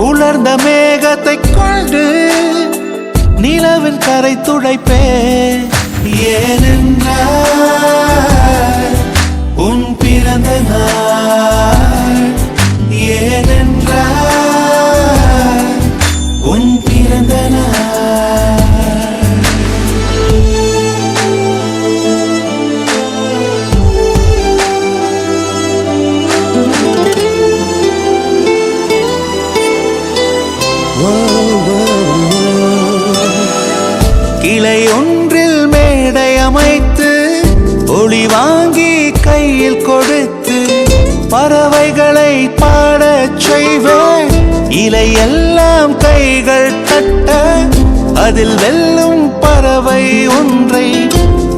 உலர்ந்த மேகத்தை கொண்டு நிலவின் கரை துடைப்பே. ஏனென்றால் உன் பிறந்த நாள், ஏனென்றால் உன் பிறந்த நாள். கிளை ஒன்றில் மேடை அமைத்து ஒளி வாங்கி கையில் கொடுத்து பறவைகளை பாடச் செய்வேன். இலையெல்லாம் கைகள் தட்ட அதில் வெல்லும் பறவை ஒன்றை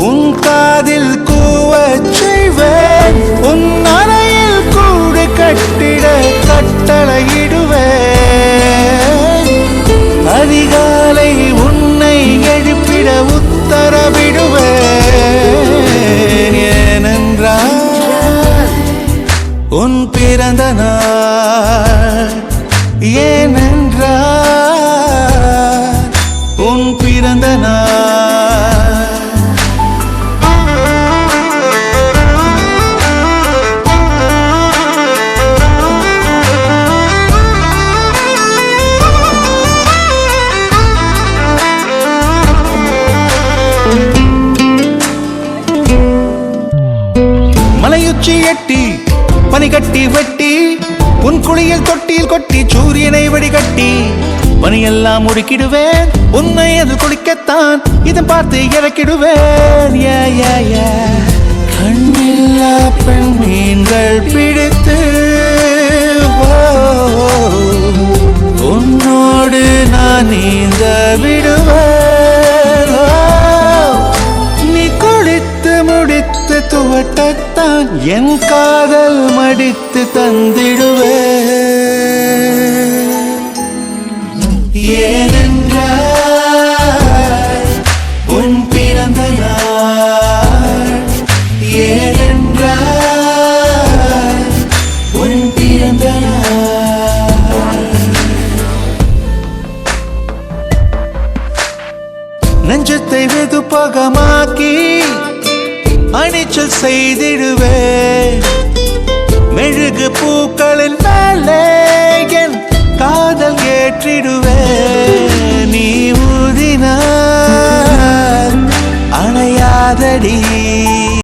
உன் காதில் கூவச் செய்வேன். உன் அறையில் கூடு கட்டிட கட்டளையிடுவேன். அதிகாலை உன்னை எழுப்பிட உத்தரவிடுவேன். ஏனென்றால் உன் பிறந்த நாள், ஏனென்றால் உன் பிறந்த நாள். மலையுச்சி எட்டி பனி கட்டி வெட்டி உன் குளியல் தொட்டியில் கொட்டி சூரியனை வடிகட்டி பனியெல்லாம் முடுக்கிடுவேன். உன்னை அது குளிக்கத்தான் இதன் பார்த்து இறக்கிடுவேன். கண்ணில்லா பெண் மீன்கள் பிடித்து உன்னோடு நான் நீந்த விடுவேன். நீ குளித்து முடித்து துவட்டத்தான் என் காதல் மடித்து தந்திடுவேன். ஏனென்றால் உன் பிறந்த நாள், ஏனென்றால் உன் பிறந்த நாள். நெஞ்சத்தை வெதுப்பகமாக்கி அணிச்சல் செய்திடுவேன். மெழுகு பூக்களின் மேலே என் காதல் ஏற்றிடுவேன். நீ ஊதினால் அணையாதடி